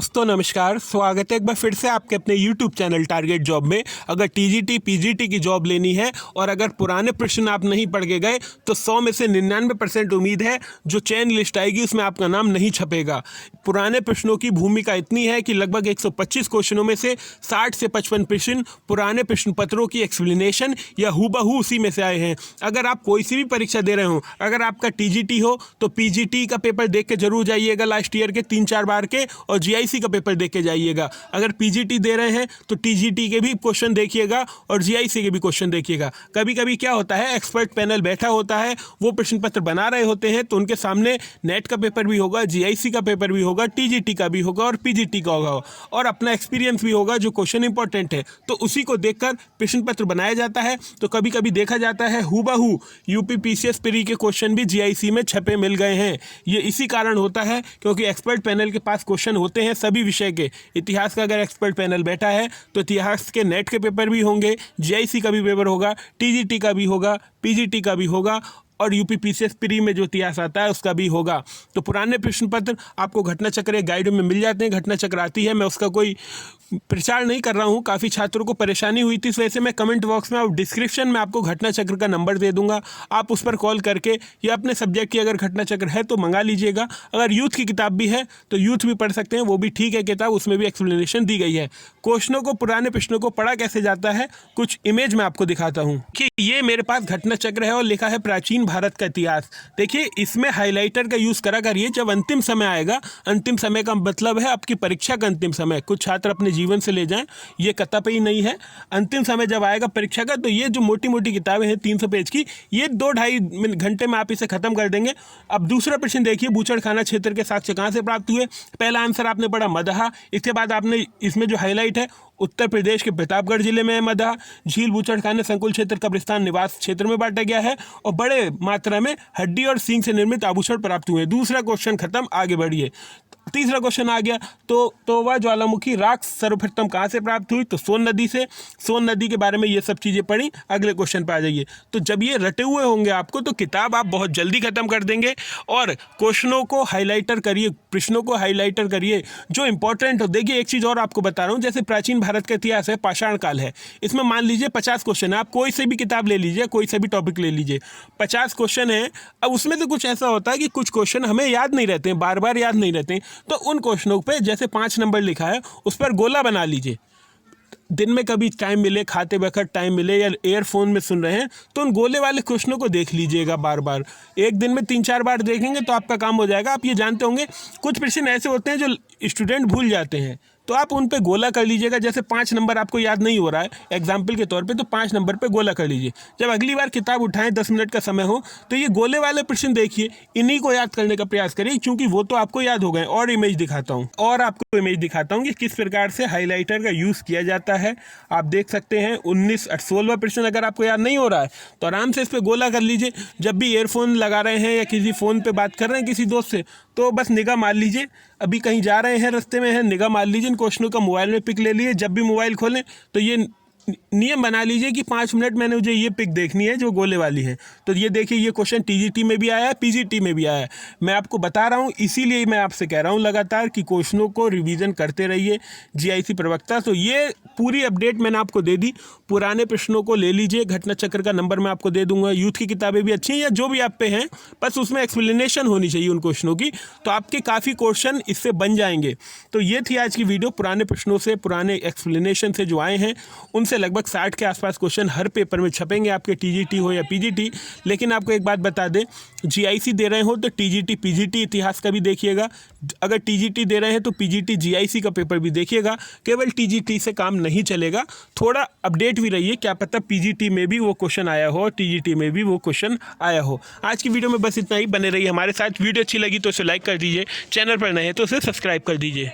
दोस्तों नमस्कार, स्वागत है एक बार फिर से आपके अपने YouTube चैनल टारगेट जॉब में। अगर टीजीटी पीजीटी की जॉब लेनी है और अगर पुराने प्रश्न आप नहीं पढ़ के गए तो 100 में से 99% उम्मीद है जो चयन लिस्ट आएगी उसमें आपका नाम नहीं छपेगा। पुराने प्रश्नों की भूमिका इतनी है कि लगभग 125 क्वेश्चनों में से 60 से 55 प्रश्न पुराने प्रश्न पत्रों की एक्सप्लेनेशन या हूबहू उसी में से आए हैं। अगर आप कोई सी भी परीक्षा दे रहे हो, अगर आपका टीजीटी हो तो पीजीटी का पेपर देख के जरूर जाइएगा, लास्ट ईयर के 3-4 बार के, और जीआईसी का पेपर देख के जाइएगा। अगर पीजीटी दे रहे हैं तो टीजीटी के भी क्वेश्चन देखिएगा और जीआईसी के भी क्वेश्चन देखिएगा। कभी कभी क्या होता है, एक्सपर्ट पैनल बैठा होता है, वो प्रश्न पत्र बना रहे होते हैं तो उनके सामने नेट का पेपर भी होगा, जीआईसी का पेपर भी होगा, टीजीटी का भी होगा और पीजीटी का होगा, और अपना एक्सपीरियंस भी होगा जो क्वेश्चन इंपॉर्टेंट है, तो उसी को देखकर प्रश्न पत्र बनाया जाता है। तो कभी कभी देखा जाता है हूबहू यूपी पीसीएस प्री के क्वेश्चन भी जीआईसी में छपे मिल गए हैं। ये इसी कारण होता है क्योंकि एक्सपर्ट पैनल के पास क्वेश्चन होते हैं सभी विषय के। इतिहास का अगर एक्सपर्ट पैनल बैठा है तो इतिहास के नेट के पेपर भी होंगे, जीआईसी का भी पेपर होगा, टीजीटी का भी होगा, पीजीटी का भी होगा और यूपी पीसीएस प्री में जो इतिहास आता है उसका भी होगा। तो पुराने प्रश्न पत्र आपको घटना चक्र गाइड में मिल जाते हैं। घटना चक्र आती है, मैं उसका कोई प्रचार नहीं कर रहा हूँ। काफ़ी छात्रों को परेशानी हुई थी, इस वजह से मैं कमेंट बॉक्स में और डिस्क्रिप्शन में आपको घटना चक्र का नंबर दे दूंगा। आप उस पर कॉल करके या अपने सब्जेक्ट की अगर घटना चक्र है तो मंगा लीजिएगा। अगर यूथ की किताब भी है तो यूथ भी पढ़ सकते हैं, वो भी ठीक है किताब, उसमें भी एक्सप्लेनेशन दी गई है। क्वेश्चनों को, पुराने प्रश्नों को पढ़ा कैसे जाता है, कुछ इमेज में आपको दिखाता हूँ कि ये मेरे पास घटना चक्र है और लिखा है प्राचीन भारत का इतिहास। देखिए इसमें हाईलाइटर का यूज़ करा करिए जब अंतिम समय आएगा। अंतिम समय का मतलब है आपकी परीक्षा का अंतिम समय। कुछ छात्र अपने जीवन से ले जाएं, ये कतई नहीं है। अंतिम समय जब आएगा परीक्षा का तो ये जो मोटी मोटी किताबें हैं 300 पेज की, ये 2-2.5 घंटे में आप इसे खत्म कर देंगे। अब दूसरा प्रश्न देखिए, बूचड़खाना क्षेत्र के साक्ष्य कहाँ से प्राप्त हुए। पहला आंसर आपने पढ़ा मदहा, इसके बाद आपने इसमें जो हाईलाइट है उत्तर प्रदेश के प्रतापगढ़ जिले में है मदहा। झील बूचड़खाने संकुल क्षेत्र कब्रिस्तान निवास क्षेत्र में बांटा गया है और बड़े मात्रा में हड्डी और सींग से निर्मित आभूषण प्राप्त हुए। दूसरा क्वेश्चन खत्म, आगे बढ़िए। तीसरा क्वेश्चन आ गया, तो वह ज्वालामुखी राख सर्वप्रथम कहाँ से प्राप्त हुई, तो सोन नदी से। सोन नदी के बारे में ये सब चीज़ें पढ़ी। अगले क्वेश्चन पे आ जाइए। तो जब ये रटे हुए होंगे आपको तो किताब आप बहुत जल्दी खत्म कर देंगे। और क्वेश्चनों को हाईलाइटर करिए, प्रश्नों को हाईलाइटर करिए जो इंपॉर्टेंट हो। देखिए एक चीज़ और आपको बता रहा हूँ, जैसे प्राचीन भारत का इतिहास है, पाषाण काल है, इसमें मान लीजिए 50 क्वेश्चन है। आप कोई से भी किताब ले लीजिए, कोई से भी टॉपिक ले लीजिए, 50 क्वेश्चन है। अब उसमें से कुछ ऐसा होता है कि कुछ क्वेश्चन हमें याद नहीं रहते हैं, बार बार याद नहीं रहते हैं, तो उन क्वेश्चनों पे जैसे 5 नंबर लिखा है उस पर गोला बना लीजिए। दिन में कभी टाइम मिले, खाते वक्त टाइम मिले या एयरफोन में सुन रहे हैं तो उन गोले वाले क्वेश्चनों को देख लीजिएगा बार बार। एक दिन में 3-4 बार देखेंगे तो आपका काम हो जाएगा। आप ये जानते होंगे कुछ प्रश्न ऐसे होते हैं जो स्टूडेंट भूल जाते हैं, तो आप उन पे गोला कर लीजिएगा। जैसे 5 नंबर आपको याद नहीं हो रहा है एग्जाम्पल के तौर पे, तो 5 नंबर पे गोला कर लीजिए। जब अगली बार किताब उठाएं, 10 मिनट का समय हो, तो ये गोले वाले प्रश्न देखिए, इन्हीं को याद करने का प्रयास करिए क्योंकि वो तो आपको याद हो गए। और इमेज दिखाता हूँ कि किस प्रकार से हाईलाइटर का यूज़ किया जाता है। आप देख सकते हैं 16वां प्रश्न अगर आपको याद नहीं हो रहा है तो आराम से इस पर गोला कर लीजिए। जब भी ईयरफोन लगा रहे हैं या किसी फ़ोन पर बात कर रहे हैं किसी दोस्त से, तो बस निगाह मार लीजिए। अभी कहीं जा रहे हैं, रास्ते में हैं, निगाह मार लीजिए, इन क्वेश्चनों का मोबाइल में पिक ले लिए। जब भी मोबाइल खोलें तो ये नियम बना लीजिए कि 5 मिनट मैंने मुझे ये पिक देखनी है जो गोले वाली है। तो ये देखिए, ये क्वेश्चन टीजीटी में भी आया है, पीजीटी में भी आया है। मैं आपको बता रहा हूँ, इसीलिए मैं आपसे कह रहा हूँ लगातार कि क्वेश्चनों को रिवीजन करते रहिए। जीआईसी प्रवक्ता, तो ये पूरी अपडेट मैंने आपको दे दी। पुराने प्रश्नों को ले लीजिए, घटना चक्र का नंबर मैं आपको दे दूंगा। यूथ की किताबें भी अच्छी हैं या जो भी आप पे हैं, बस उसमें एक्सप्लेनेशन होनी चाहिए उन क्वेश्चनों की, तो आपके काफ़ी क्वेश्चन इससे बन जाएंगे। तो ये थी आज की वीडियो। पुराने प्रश्नों से, पुराने एक्सप्लेनेशन से जो आए हैं उनसे लगभग 60 के आसपास क्वेश्चन हर पेपर में छपेंगे, आपके टीजीटी हो या पीजीटी। लेकिन आपको एक बात बता दें, जीआईसी दे रहे हो तो टीजीटी पीजीटी इतिहास का भी देखिएगा। अगर टीजीटी दे रहे हैं तो पीजीटी जीआईसी का पेपर भी देखिएगा। केवल टीजीटी से काम नहीं चलेगा, थोड़ा अपडेट भी रहिए, क्या पता पीजीटी में भी वो क्वेश्चन आया हो और टीजीटी में भी वो क्वेश्चन आया हो। आज की वीडियो में बस इतना ही। बने रहिए हमारे साथ। वीडियो अच्छी लगी तो इसे लाइक कर दीजिए, चैनल पर नए हैं तो उसे सब्सक्राइब कर दीजिए।